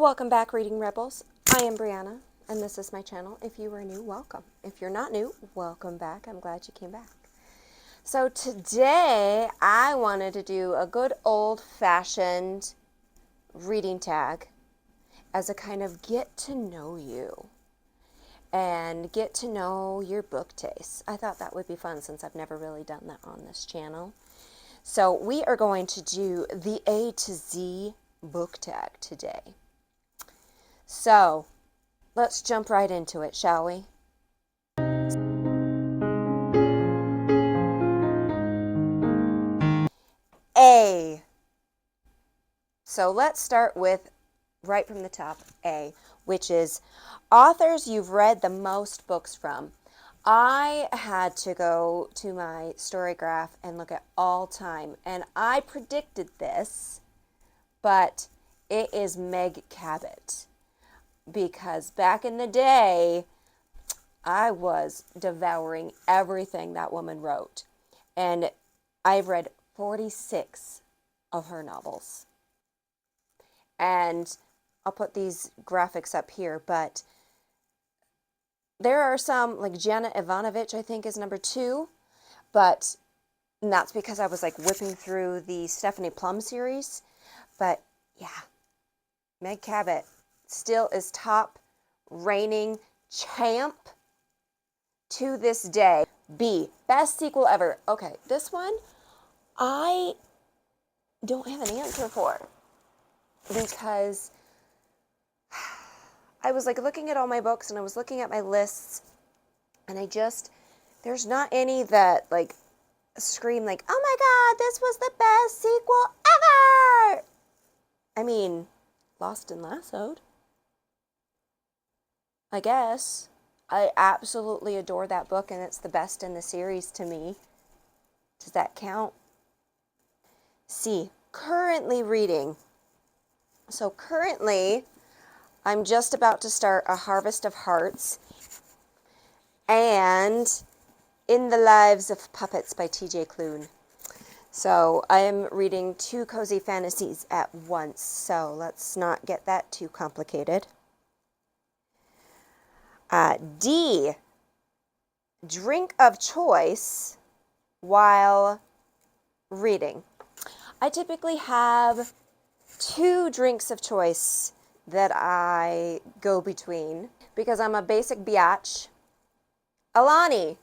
Welcome back, Reading Rebels. I am Brianna, and this is my channel. If you are new, welcome. If you're not new, welcome back. I'm glad you came back. So today, I wanted to do a good old-fashioned reading tag as a kind of get to know you and get to know your book tastes. I thought that would be fun since I've never really done that on this channel. So we are going to do the A to Z book tag today. So let's jump right into it, shall we? A. So let's start with right from the top, A, which is authors you've read the most books from. I had to go to my Storygraph and look at all time, and I predicted this, but it is Meg Cabot, because back in the day, I was devouring everything that woman wrote, and I've read 46 of her novels. And I'll put these graphics up here, but there are some, like Janet Ivanovich, I think, is number 2, but and that's because I was like whipping through the Stephanie Plum series. But yeah, Meg Cabot still is top reigning champ to this day. B, best sequel ever. Okay, this one I don't have an answer for, because I was like looking at all my books and I was looking at my lists, and there's not any that like scream like, oh my God, this was the best sequel ever. I mean, Lost and Lassoed, I guess. I absolutely adore that book, and it's the best in the series to me. Does that count? C, currently reading. So currently, I'm just about to start A Harvest of Hearts and In the Lives of Puppets by T.J. Klune. So I am reading 2 cozy fantasies at once, so let's not get that too complicated. D, drink of choice while reading. I typically have 2 drinks of choice that I go between because I'm a basic biatch. Alani.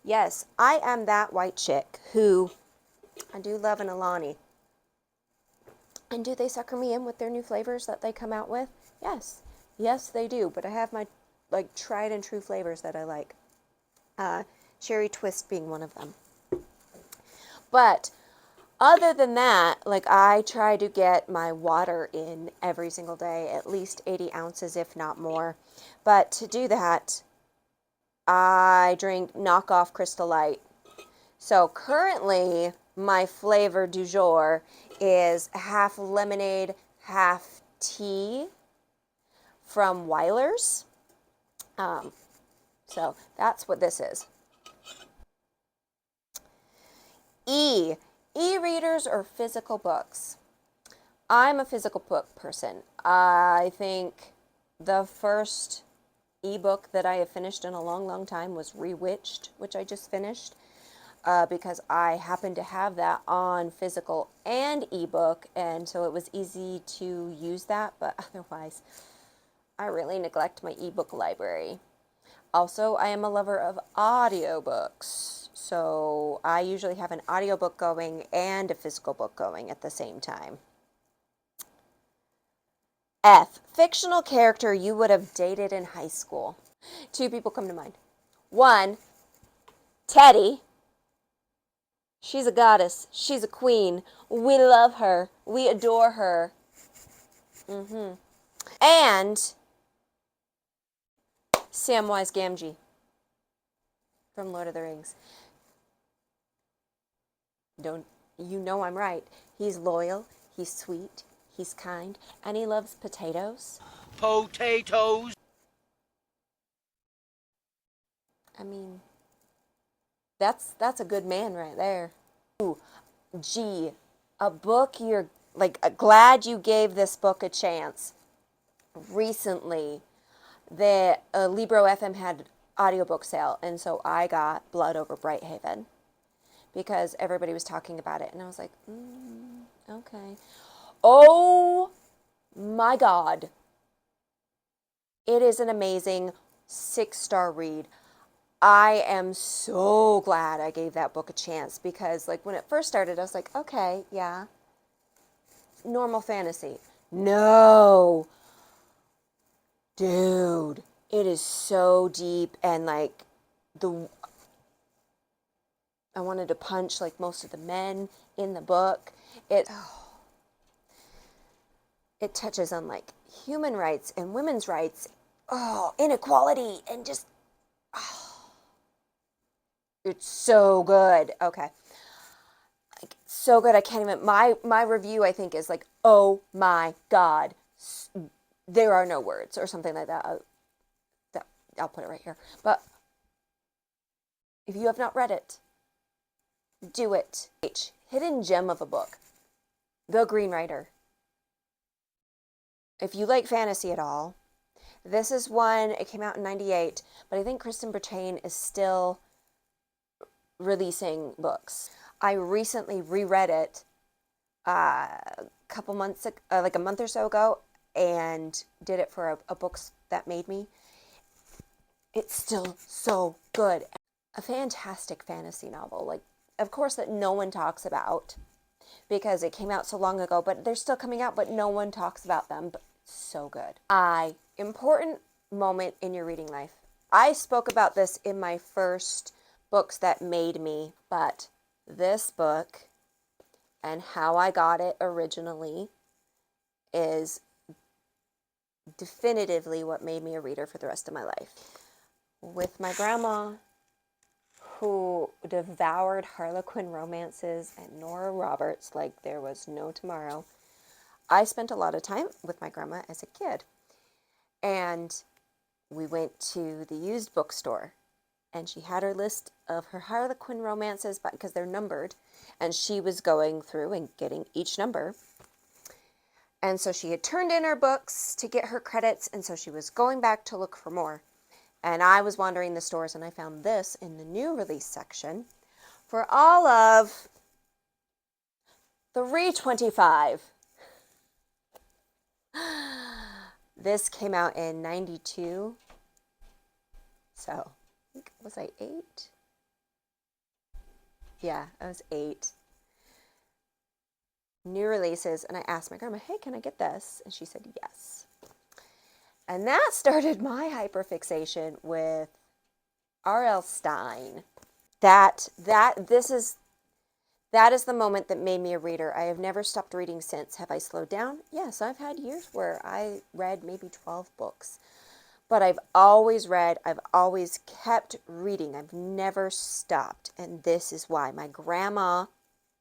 Yes, I am that white chick who, I do love an Alani. And do they sucker me in with their new flavors that they come out with? Yes. Yes, they do. But I have my like tried and true flavors that I like. Cherry Twist being one of them. But other than that, like I try to get my water in every single day, at least 80 ounces, if not more. But to do that, I drink knockoff Crystal Light. So currently, my flavor du jour is half lemonade, half tea from Weiler's. So that's what this is. E, e-readers or physical books. I'm a physical book person. I think the first ebook that I have finished in a long, long time was Rewitched, which I just finished, because I happened to have that on physical and ebook, and so it was easy to use that, but otherwise, I really neglect my ebook library. Also, I am a lover of audiobooks, so I usually have an audiobook going and a physical book going at the same time. F, fictional character you would have dated in high school. 2 people come to mind. 1, Teddy. She's a goddess. She's a queen. We love her. We adore her. And Samwise Gamgee from Lord of the Rings. You know I'm right. He's loyal, he's sweet, he's kind, and he loves potatoes. Potatoes! I mean, that's a good man right there. Ooh, G, a book you're like glad you gave this book a chance. recently, the Libro FM had audiobook sale, and so I got Blood Over Brighthaven because everybody was talking about it, and I was like, okay. Oh my God. It is an amazing 6-star read. I am so glad I gave that book a chance because, like, when it first started, I was like, okay, yeah, normal fantasy. No, dude, it is so deep, and like I wanted to punch like most of the men in the book. It touches on like human rights and women's rights, inequality, and just it's so good. Okay. Like, so good. I can't even, my review, I think, is like, oh my God, there are no words, or something like that. I'll put it right here. But if you have not read it, do it. Hidden gem of a book. The Green Rider. If you like fantasy at all, this is one, it came out in 98, but I think Kristen Brittain is still releasing books. I recently reread it a couple months, like a month or so ago, and did it for a Books That Made Me. It's still so good. A fantastic fantasy novel, like, of course, that no one talks about because it came out so long ago, but they're still coming out, but no one talks about them. But so good. Important moment in your reading life. I spoke about this in my first Books That Made Me, but this book and how I got it originally is definitively what made me a reader for the rest of my life. With my grandma, who devoured Harlequin romances and Nora Roberts like there was no tomorrow, I spent a lot of time with my grandma as a kid. And we went to the used bookstore, and she had her list of her Harlequin romances because they're numbered, and she was going through and getting each number. And so she had turned in her books to get her credits, and so she was going back to look for more. And I was wandering the stores, and I found this in the new release section for all of $3.25. This came out in 92. So, was I 8? Yeah, I was 8. New releases, and I asked my grandma, hey, can I get this? And she said yes. And that started my hyperfixation with R.L. Stine. That is the moment that made me a reader. I have never stopped reading since. Have I slowed down? Yes, I've had years where I read maybe 12 books. But I've always read, I've always kept reading. I've never stopped. And this is why. My grandma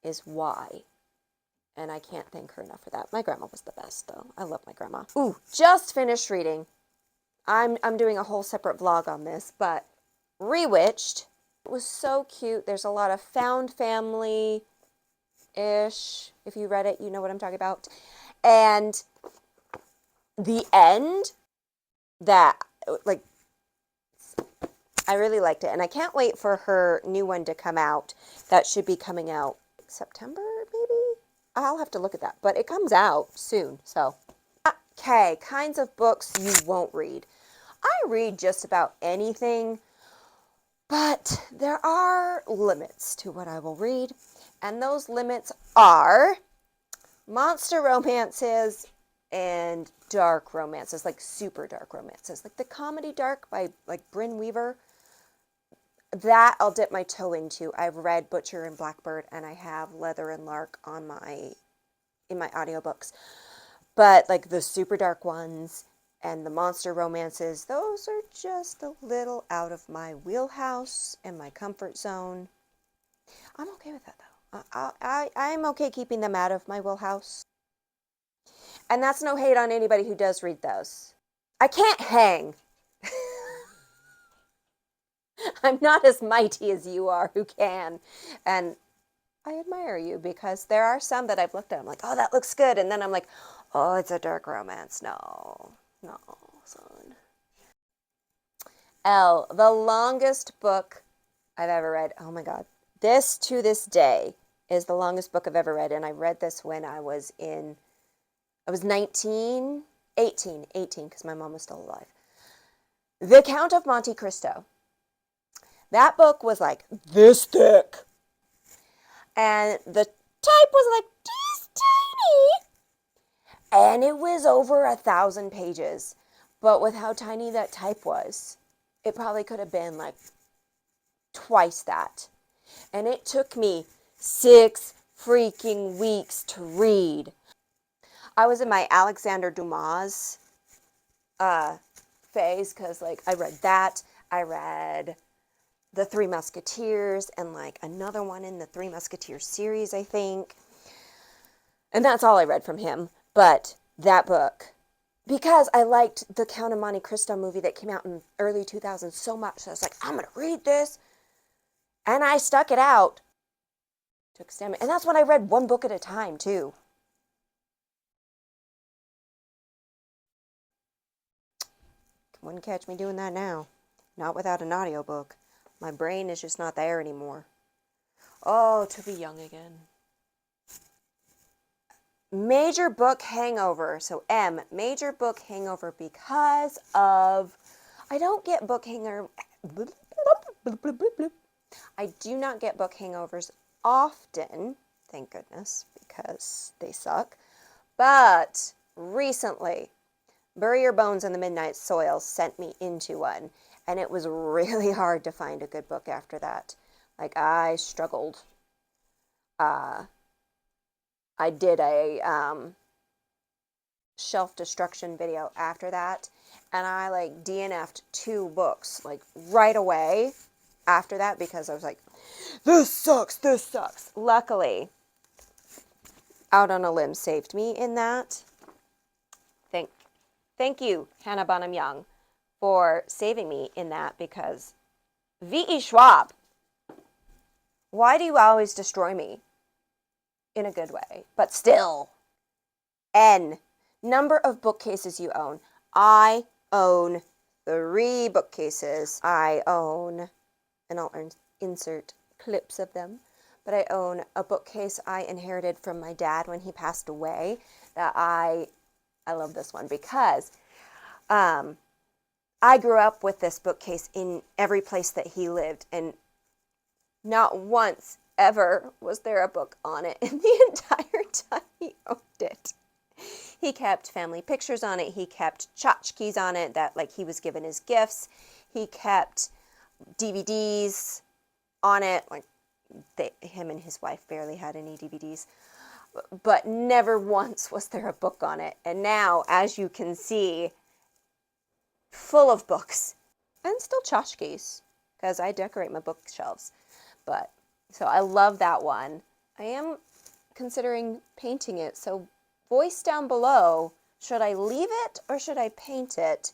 is why. And I can't thank her enough for that. My grandma was the best, though. I love my grandma. Ooh, just finished reading. I'm doing a whole separate vlog on this, but Rewitched. It was so cute. There's a lot of found family-ish. If you read it, you know what I'm talking about. And the end, that, like, I really liked it. And I can't wait for her new one to come out. That should be coming out September, maybe? I'll have to look at that. But it comes out soon, so. Okay, kinds of books you won't read. I read just about anything, but there are limits to what I will read. And those limits are monster romances and dark romances, like super dark romances. Like the comedy Dark by like Brynne Weaver. That I'll dip my toe into. I've read Butcher and Blackbird, and I have Leather and Lark in my audiobooks. But like the super dark ones and the monster romances, those are just a little out of my wheelhouse and my comfort zone. I'm okay with that, though. I'm okay keeping them out of my wheelhouse. And that's no hate on anybody who does read those. I can't hang. I'm not as mighty as you are who can. And I admire you because there are some that I've looked at. I'm like, oh, that looks good. And then I'm like, oh, it's a dark romance. No. No, son. L, the longest book I've ever read. Oh my God. This to this day is the longest book I've ever read. And I read this when I was 18, because my mom was still alive. The Count of Monte Cristo. That book was like this thick. And the type was like this tiny. And it was over 1,000 pages. But with how tiny that type was, it probably could have been like twice that. And it took me 6 freaking weeks to read. I was in my Alexander Dumas phase because like I read that. I read The Three Musketeers and like another one in the Three Musketeers series, I think. And that's all I read from him. But that book, because I liked the Count of Monte Cristo movie that came out in early 2000s so much, so I was like, I'm going to read this. And I stuck it out to extend it. And that's when I read one book at a time, too. Wouldn't catch me doing that now. Not without an audiobook. My brain is just not there anymore. Oh, to be young again. Major book hangover. So M, major book hangover because of, I don't get book hangover. I do not get book hangovers often, thank goodness, because they suck. But recently, Bury Your Bones in the Midnight Soil sent me into one, and it was really hard to find a good book after that. Like, I struggled. I did a shelf destruction video after that, and I like DNF'd 2 books like right away after that because I was like, this sucks. Luckily, Out on a Limb saved me in that. Thank you, Hannah Bonham Young, for saving me in that because V.E. Schwab, why do you always destroy me? In a good way, but still. N, number of bookcases you own. I own 3 bookcases. I own, and I'll insert clips of them, but I own a bookcase I inherited from my dad when he passed away that I love this one because I grew up with this bookcase in every place that he lived, and not once ever was there a book on it in the entire time he owned it. He kept family pictures on it. He kept tchotchkes on it that like he was given as gifts. He kept DVDs on it. Like him and his wife barely had any DVDs. But never once was there a book on it. And now, as you can see, full of books. And still tchotchkes, because I decorate my bookshelves. But, so I love that one. I am considering painting it. So voice down below, should I leave it or should I paint it?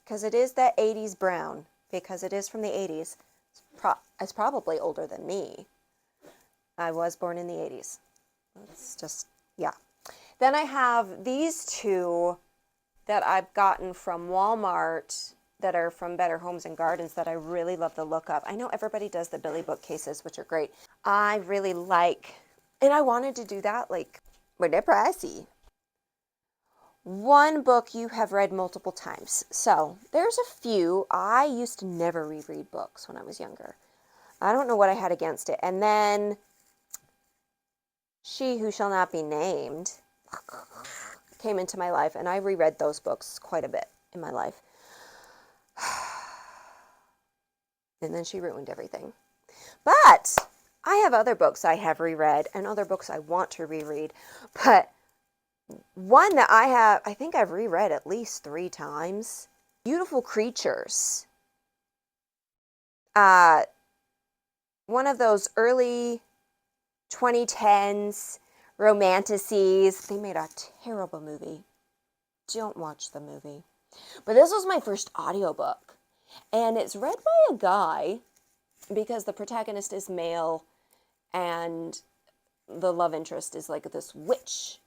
Because it is that 80s brown. Because it is from the 80s. It's probably older than me. I was born in the 80s. It's just, yeah. Then I have these 2 that I've gotten from Walmart that are from Better Homes and Gardens that I really love the look of. I know everybody does the Billy bookcases, which are great. I really like, and I wanted to do that, like, but they're pricey. One book you have read multiple times. So there's a few. I used to never reread books when I was younger. I don't know what I had against it. And then She Who Shall Not Be Named came into my life, and I reread those books quite a bit in my life. And then she ruined everything. But I have other books I have reread and other books I want to reread. But one that I think I've reread at least 3 times. Beautiful Creatures. One of those early 2010s romanticies. They made a terrible movie. Don't watch the movie. But this was my first audiobook. And it's read by a guy because the protagonist is male and the love interest is like this witch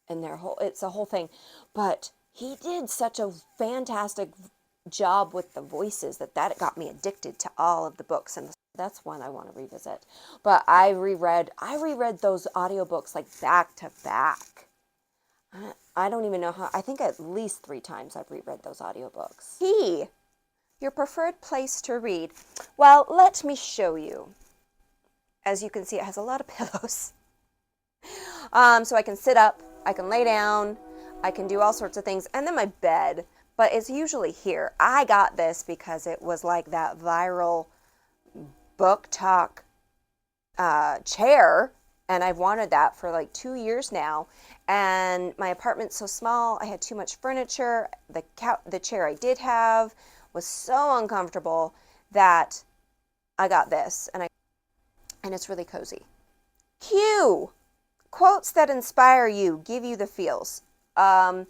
and it's a whole thing. But he did such a fantastic job with the voices that got me addicted to all of the books, and that's one I want to revisit. But I reread those audiobooks like back to back. I don't even know how. I think at least 3 times I've reread those audiobooks. Your preferred place to read. Well, let me show you. As you can see, it has a lot of pillows. So I can sit up, I can lay down, I can do all sorts of things, and then my bed. But it's usually here. I got this because it was like that viral book talk chair, and I've wanted that for like 2 years now. And my apartment's so small, I had too much furniture. The chair I did have was so uncomfortable that I got this, and it's really cozy. Q. Quotes that inspire you, give you the feels. I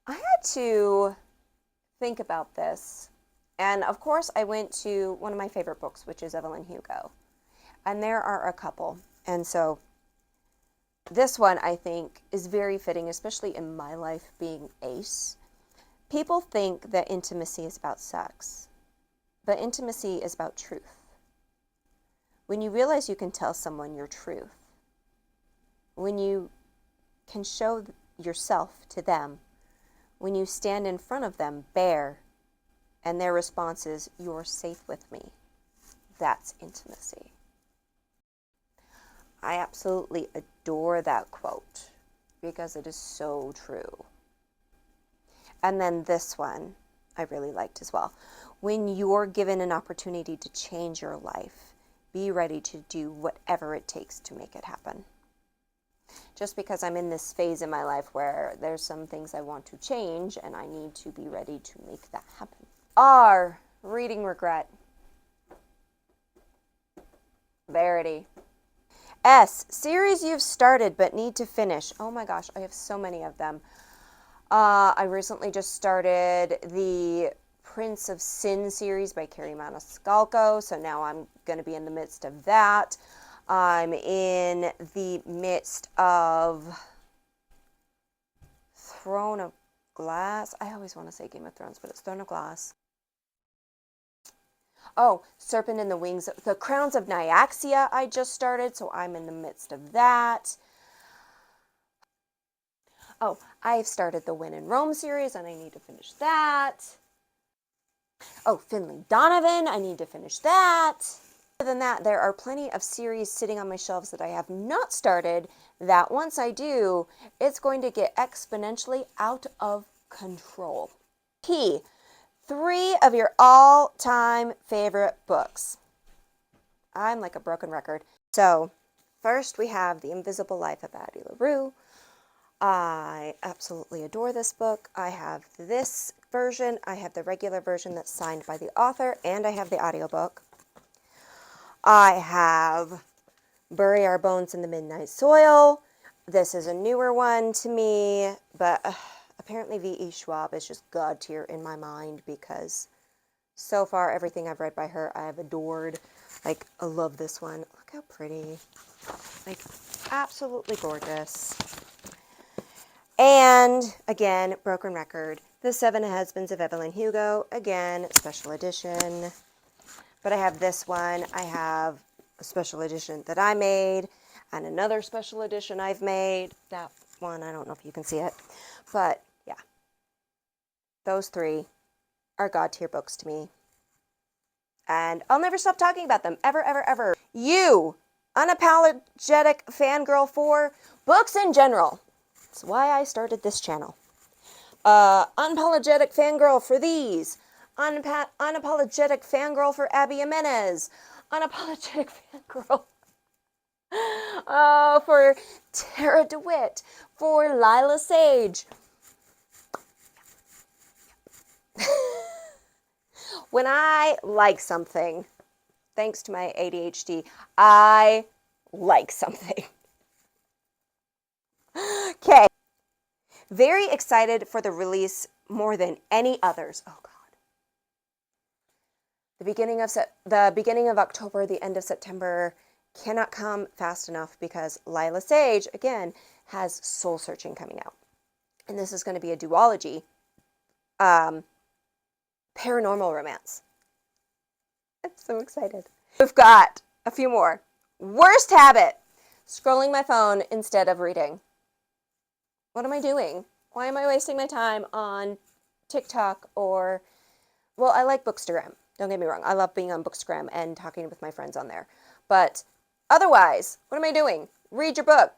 had to think about this. And of course, I went to one of my favorite books, which is Evelyn Hugo. And there are a couple. And so this one, I think, is very fitting, especially in my life being ace. People think that intimacy is about sex, but intimacy is about truth. When you realize you can tell someone your truth, when you can show yourself to them, when you stand in front of them bare, and their response is, "You're safe with me," that's intimacy. I absolutely adore that quote because it is so true. And then this one I really liked as well. When you're given an opportunity to change your life, be ready to do whatever it takes to make it happen. Just because I'm in this phase in my life where there's some things I want to change and I need to be ready to make that happen. R, reading regret. Verity. S, series you've started but need to finish. Oh my gosh, I have so many of them. I recently just started the Prince of Sin series by Carrie Maniscalco, so now I'm going to be in the midst of that. I'm in the midst of Throne of Glass. I always want to say Game of Thrones, but it's Throne of Glass. Oh, Serpent in the Wings. The Crowns of Nyaxia I just started, so I'm in the midst of that. Oh, I've started the When in Rome series, and I need to finish that. Oh, Finley Donovan, I need to finish that. Other than that, there are plenty of series sitting on my shelves that I have not started that once I do, it's going to get exponentially out of control. T, 3 of your all-time favorite books. I'm like a broken record. So, first we have The Invisible Life of Addie LaRue. I absolutely adore this book. I have this version, I have the regular version that's signed by the author, and I have the audiobook. I have Bury Our Bones in the Midnight Soil. This is a newer one to me, but apparently V.E. Schwab is just God tier in my mind because so far everything I've read by her I have adored. Like, I love this one. Look how pretty. Like, absolutely gorgeous. And, again, broken record, The 7 Husbands of Evelyn Hugo. Again, special edition. But I have this one. I have a special edition that I made and another special edition I've made. That one, I don't know if you can see it. But, yeah. Those 3 are God tier books to me. And I'll never stop talking about them. Ever, ever, ever. You, unapologetic fangirl for books in general. That's why I started this channel. Unapologetic fangirl for these. Unapologetic fangirl for Abby Jimenez. Unapologetic fangirl for Tara DeWitt. For Lila Sage. When I like something, thanks to my ADHD, I like something. Okay. Very excited for the release more than any others. Oh God. The beginning of October, the end of September cannot come fast enough because Lila Sage, again, has Soul Searching coming out. and this is going to be a duology, paranormal romance. I'm so excited. We've got a few more. Worst habit, scrolling my phone instead of reading. What am I doing? Why am I wasting my time on TikTok or, well, I like Bookstagram. Don't get me wrong. I love being on Bookstagram and talking with my friends on there. But otherwise, what am I doing? Read your book.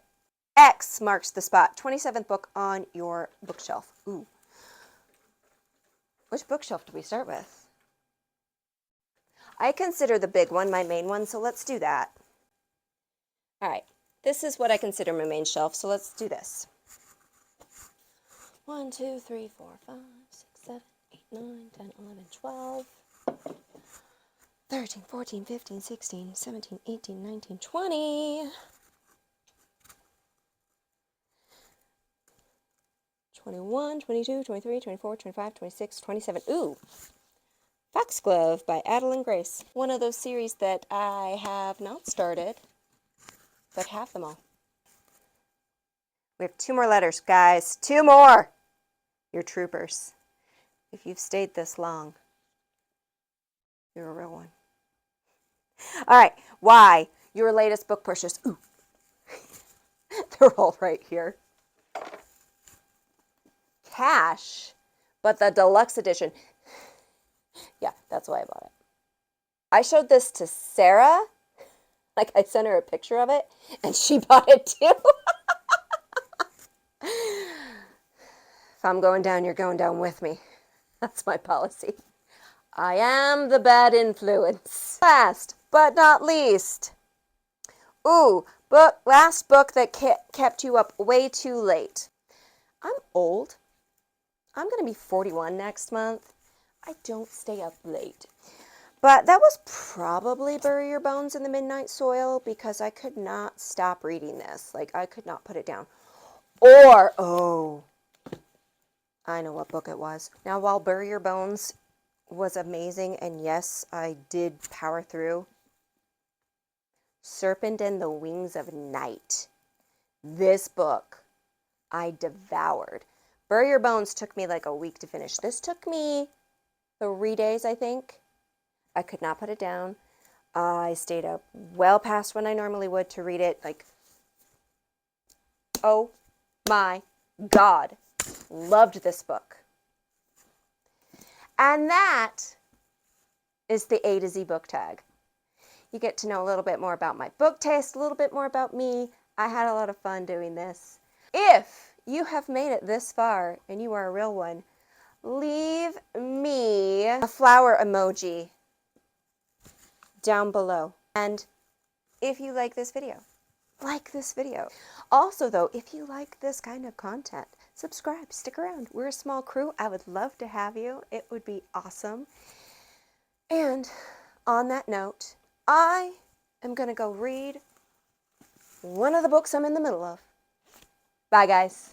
X marks the spot. 27th book on your bookshelf. Ooh. Which bookshelf do we start with? I consider the big one my main one, so let's do that. All right. This is what I consider my main shelf, so let's do this. 1, 2, 3, 4, 5, 6, 7, 8, 9, 10, 11, 12, 13, 14, 15, 16, 17, 18, 19, 20, 21, 22, 23, 24, 25, 26, 27. Ooh, Foxglove by Adeline Grace. One of those series that I have not started, but have them all. We have 2 more letters, guys. 2 more! You're troopers. If you've stayed this long, you're a real one. All right, why? Your latest book purchase. Ooh. They're all right here. Cash, but the deluxe edition. Yeah, that's why I bought it. I showed this to Sarah. Like, I sent her a picture of it, and she bought it too. If I'm going down, you're going down with me. That's my policy. I am the bad influence. Last but not least. Ooh, last book that kept you up way too late. I'm old. I'm going to be 41 next month. I don't stay up late. But that was probably Bury Your Bones in the Midnight Soil because I could not stop reading this. Like, I could not put it down. Or, oh, I know what book it was. Now, while Bury Your Bones was amazing, and yes, I did power through, Serpent and the Wings of Night. This book I devoured. Bury Your Bones took me like a week to finish. This took me 3 days, I think. I could not put it down. I stayed up well past when I normally would to read it. Like, oh my God. Loved this book. And that is the A to Z book tag. You get to know a little bit more about my book taste, a little bit more about me. I had a lot of fun doing this. If you have made it this far and you are a real one, leave me a flower emoji down below. And if you like this video, like this video. Also, though, if you like this kind of content, subscribe, stick around. We're a small crew. I would love to have you. It would be awesome. And on that note, I am going to go read one of the books I'm in the middle of. Bye, guys.